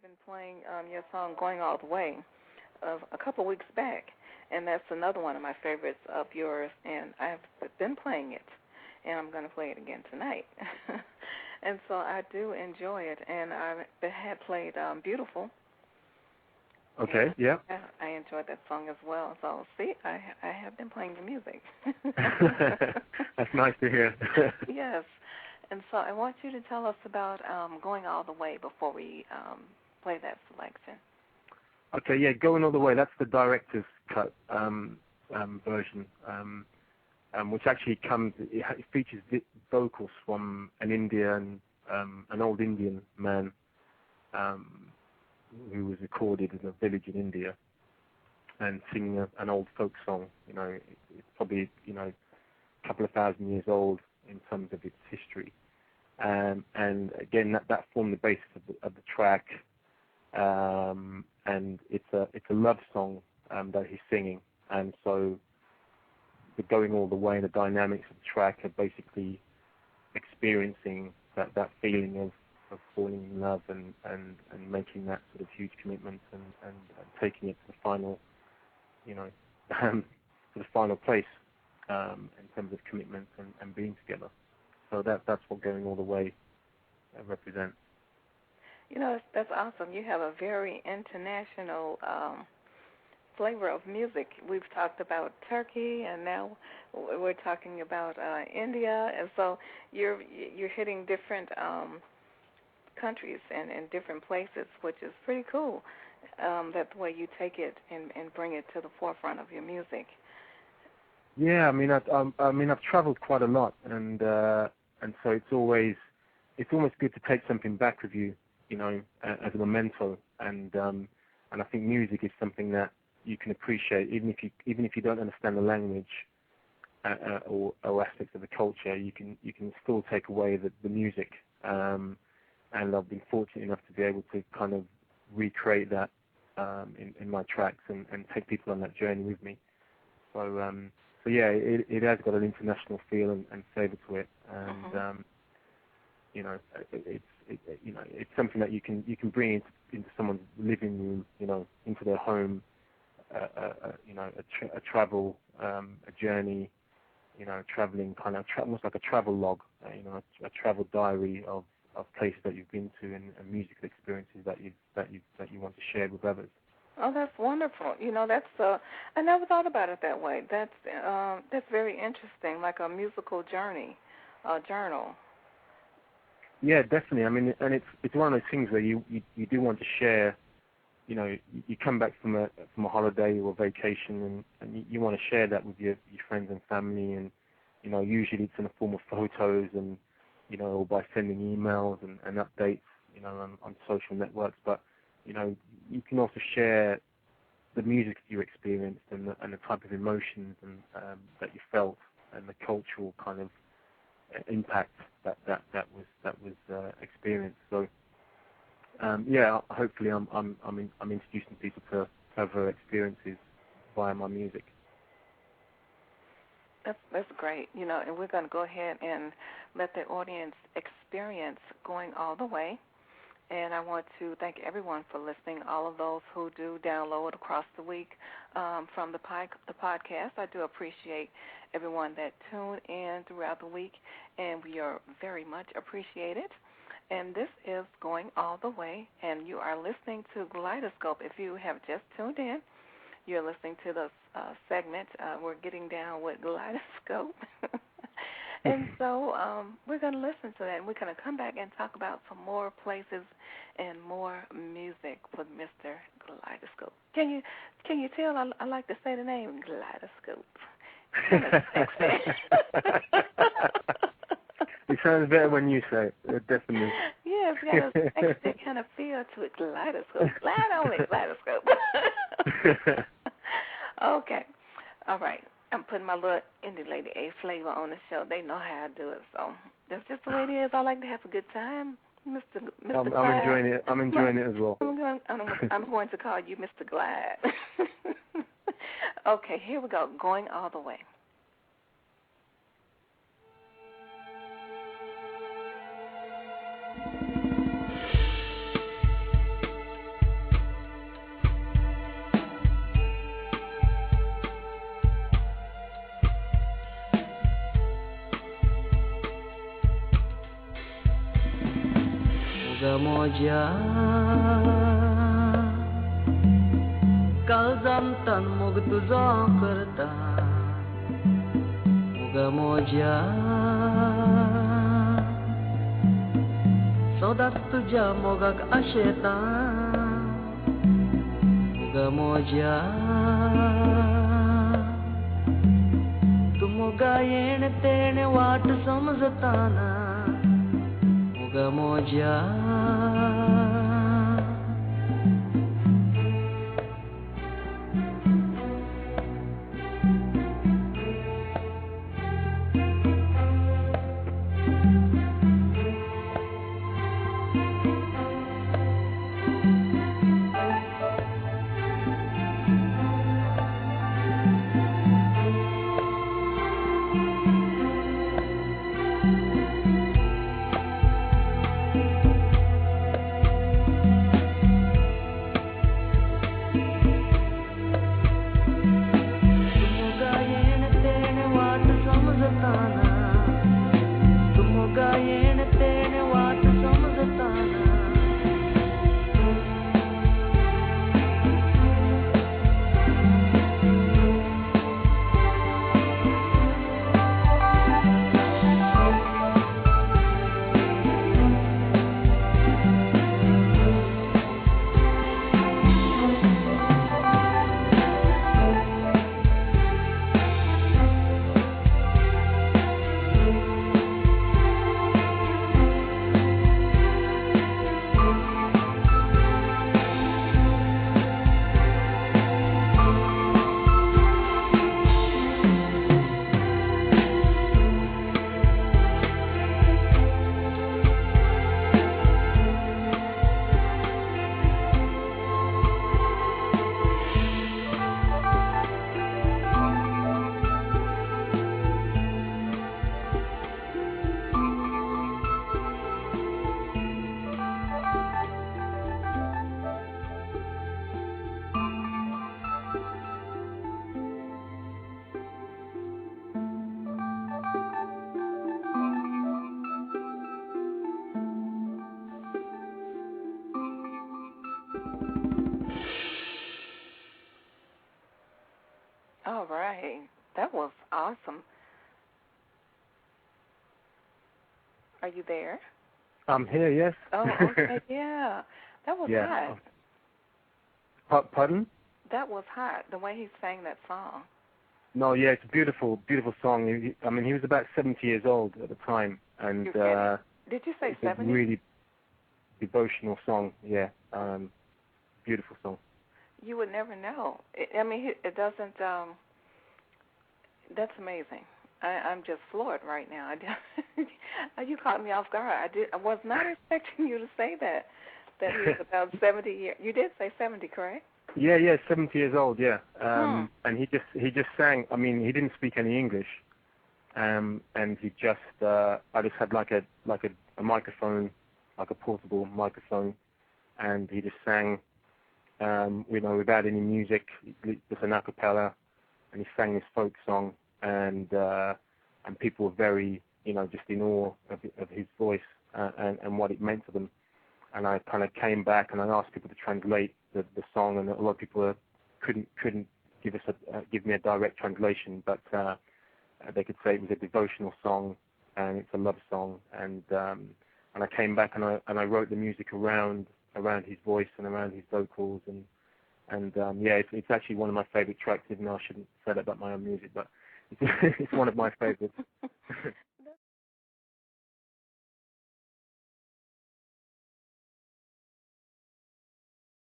been playing your song "Going All the Way" a couple weeks back, and that's another one of my favorites of yours. And I've been playing it, and I'm going to play it again tonight. And so I do enjoy it, and I had played "Beautiful." Okay. And yeah. I enjoyed that song as well. So see, I have been playing the music. That's nice to hear. Yes. And so I want you to tell us about Going All the Way before we play that selection. Okay, yeah, Going All the Way, that's the director's cut version, which actually it features vocals from an old Indian man who was recorded in a village in India and singing an old folk song. You know, it's probably, a couple of thousand years old in terms of its history. And again, that formed the basis of the track. And it's a love song that he's singing. And so the Going All the Way and the dynamics of the track are basically experiencing that feeling of falling in love and making that sort of huge commitment and taking it to the final, to the final place in terms of commitment and being together. So that's what Going All the Way represents. That's awesome. You have a very international flavor of music. We've talked about Turkey, and now we're talking about India, and so you're hitting different countries and different places, which is pretty cool. That the way you take it and bring it to the forefront of your music. Yeah, I've traveled quite a lot, and so it's almost good to take something back with you, as a memento, and I think music is something that you can appreciate, even if you don't understand the language or aspects of the culture. You can still take away the music, and I've been fortunate enough to be able to kind of recreate that in my tracks and take people on that journey with me. So yeah, it has got an international feel and flavour to it, and it's something that you can bring into someone's living room, into their home, a travel, a journey, traveling kind of almost like a travel log, a travel diary of places that you've been to and musical experiences that you want to share with others. Oh, that's wonderful. I never thought about it that way. That's very interesting, like a musical journey, journal. Yeah, definitely. And it's one of those things where you do want to share. You come back from a holiday or vacation, and you want to share that with your friends and family, and usually it's in the form of photos and or by sending emails and updates, on social networks. But you can also share the music you experienced and the type of emotions and that you felt and the cultural kind of impact that was experienced. So hopefully I'm introducing people to other experiences via my music. That's great, and we're going to go ahead and let the audience experience Going All the Way. And I want to thank everyone for listening, all of those who do download across the week from the podcast. I do appreciate everyone that tune in throughout the week, and we are very much appreciated. And this is Going All the Way, and you are listening to Glideascope. If you have just tuned in, you're listening to the segment. We're getting down with Glideascope. And so we're going to listen to that, and we're going to come back and talk about some more places and more music with Mr. Glideascope. Can you tell I like to say the name Glideascope? Kind of sexy. It sounds better when you say it, definitely. Yeah, it's got a sexy kind of feel to it. Glideascope. Glide on it, Glideascope. Okay. All right. I'm putting my little indie lady A flavor on the show. They know how I do it, so that's just the way it is. I like to have a good time, Mr. I'm enjoying it. I'm enjoying it as well. I'm going to call you Mr. Glide. Okay, here we go. Going All the Way. Moja Kalzamtan mugtuzo karta Muga moja Sodat tuja mogak asheta Muga moja Tumoga yene tene wat samzatana Muga moja All right. That was awesome. Are you there? I'm here, yes. Oh, okay, yeah. That was hot. Pardon? That was hot, the way he sang that song. No, yeah, it's a beautiful, beautiful song. He was about 70 years old at the time, and did you say 70? It's a really devotional song, yeah. Beautiful song. You would never know. It doesn't. That's amazing. I'm just floored right now. You caught me off guard. I was not expecting you to say that he was about 70 years. You did say 70, correct? Yeah, 70 years old, yeah. And he just sang. I mean, he didn't speak any English, and he just I just had like a microphone, like a portable microphone, and he just sang. Without any music, just an a cappella, and he sang this folk song, and people were very, just in awe of his voice and what it meant to them. And I kind of came back and I asked people to translate the song, and a lot of people couldn't give me a direct translation, but they could say it was a devotional song and it's a love song, and I came back and I wrote the music around his voice and around his vocals, and it's actually one of my favorite tracks, even though I shouldn't say that about my own music, but it's one of my favorites.